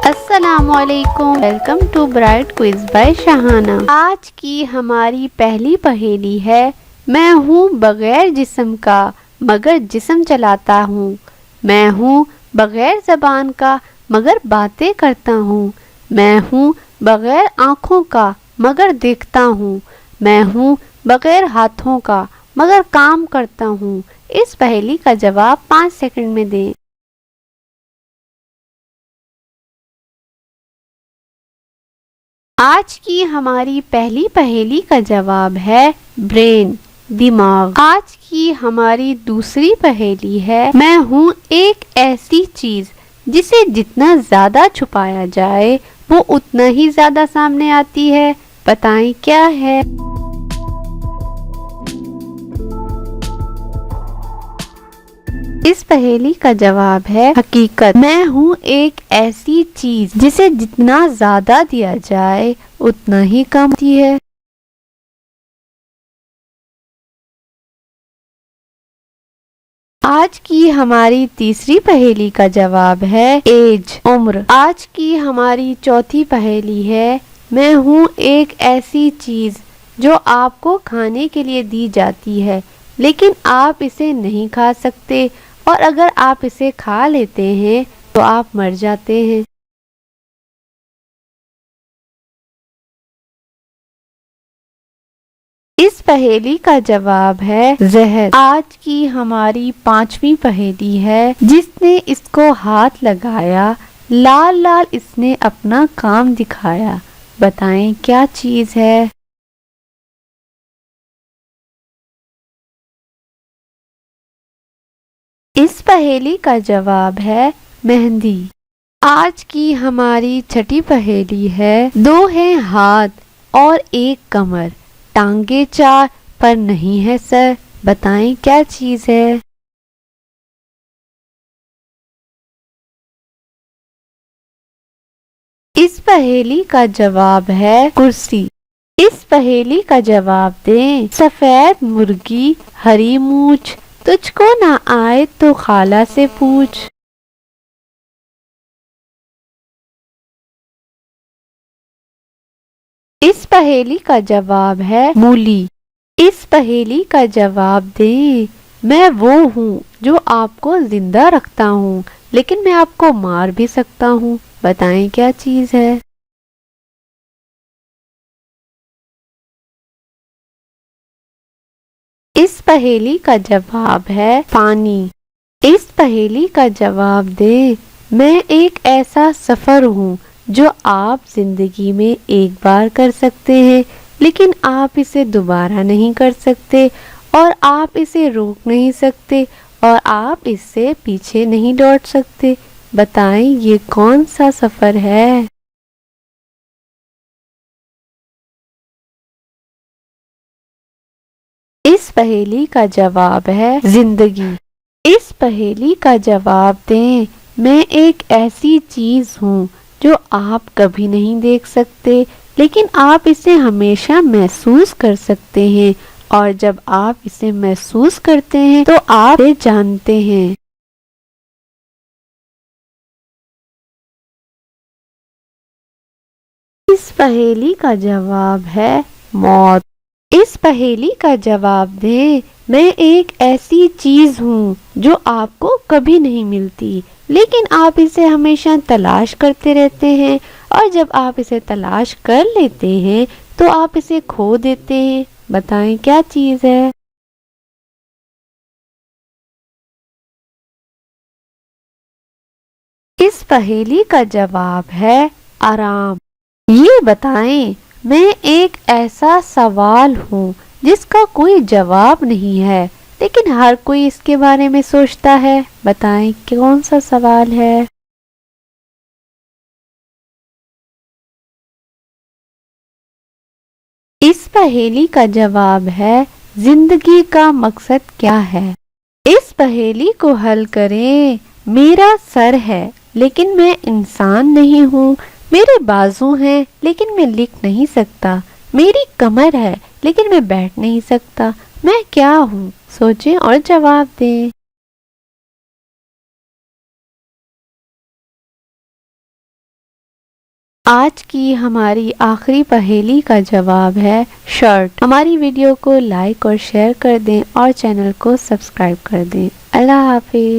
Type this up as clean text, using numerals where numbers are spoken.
अस्सलामुअलैकुम, welcome to bright quiz by Shahana. आज की हमारी पहली पहेली है, मैं हूँ बगैर जिस्म का मगर जिस्म चलाता हूँ। मैं हूँ बगैर ज़बान का मगर बातें करता हूँ। मैं हूँ बगैर आँखों का मगर देखता हूँ। मैं हूँ बगैर हाथों का मगर काम करता हूँ। इस पहेली का जवाब 5 सेकंड में दें। आज की हमारी पहली पहेली का जवाब है ब्रेन, दिमाग। आज की हमारी दूसरी पहेली है, मैं हूँ एक ऐसी चीज जिसे जितना ज्यादा छुपाया जाए वो उतना ही ज्यादा सामने आती है। बताएं क्या है? इस पहेली का जवाब है हकीकत। मैं हूँ एक ऐसी चीज जिसे जितना ज्यादा दिया जाए उतना ही कम होती है। आज की हमारी तीसरी पहेली का जवाब है एज, उम्र। आज की हमारी चौथी पहेली है, मैं हूँ एक ऐसी चीज जो आपको खाने के लिए दी जाती है लेकिन आप इसे नहीं खा सकते, और अगर आप इसे खा लेते हैं तो आप मर जाते हैं। इस पहेली का जवाब है जहर। आज की हमारी पांचवी पहेली है, जिसने इसको हाथ लगाया लाल लाल इसने अपना काम दिखाया। बताएं क्या चीज है? इस पहेली का जवाब है मेहंदी। आज की हमारी छठी पहेली है, दो हैं हाथ और एक कमर, टांगे चार पर नहीं है सर। बताएं क्या चीज है? इस पहेली का जवाब है कुर्सी। इस पहेली का जवाब दें, सफेद मुर्गी हरी मूछ, तुझको ना आए तो खाला से पूछ। इस पहेली का जवाब है मूली। इस पहेली का जवाब दें, मैं वो हूँ जो आपको जिंदा रखता हूँ लेकिन मैं आपको मार भी सकता हूँ। बताएं क्या चीज है? इस पहेली का जवाब है पानी। इस पहेली का जवाब दे, मैं एक ऐसा सफर हूँ जो आप जिंदगी में एक बार कर सकते हैं लेकिन आप इसे दोबारा नहीं कर सकते, और आप इसे रोक नहीं सकते, और आप इससे पीछे नहीं लौट सकते। बताएं ये कौन सा सफर है? इस पहेली का जवाब है जिंदगी। इस पहेली का जवाब दें, मैं एक ऐसी चीज हूँ जो आप कभी नहीं देख सकते लेकिन आप इसे हमेशा महसूस कर सकते हैं, और जब आप इसे महसूस करते हैं तो आप इसे जानते हैं। इस पहेली का जवाब है मौत। इस पहेली का जवाब दें, मैं एक ऐसी चीज हूँ जो आपको कभी नहीं मिलती लेकिन आप इसे हमेशा तलाश करते रहते हैं, और जब आप इसे तलाश कर लेते हैं तो आप इसे खो देते हैं। बताएं क्या चीज है? इस पहेली का जवाब है आराम। ये बताएं, मैं एक ऐसा सवाल हूँ जिसका कोई जवाब नहीं है लेकिन हर कोई इसके बारे में सोचता है। बताएं कौन सा सवाल है? इस पहेली का जवाब है जिंदगी का मकसद क्या है? इस पहेली को हल करें, मेरा सर है लेकिन मैं इंसान नहीं हूँ। मेरे बाजू हैं लेकिन मैं लिख नहीं सकता। मेरी कमर है लेकिन मैं बैठ नहीं सकता। मैं क्या हूँ? सोचें और जवाब दें। आज की हमारी आखिरी पहेली का जवाब है शर्ट। हमारी वीडियो को लाइक और शेयर कर दें और चैनल को सब्सक्राइब कर दें। अल्लाह हाफिज।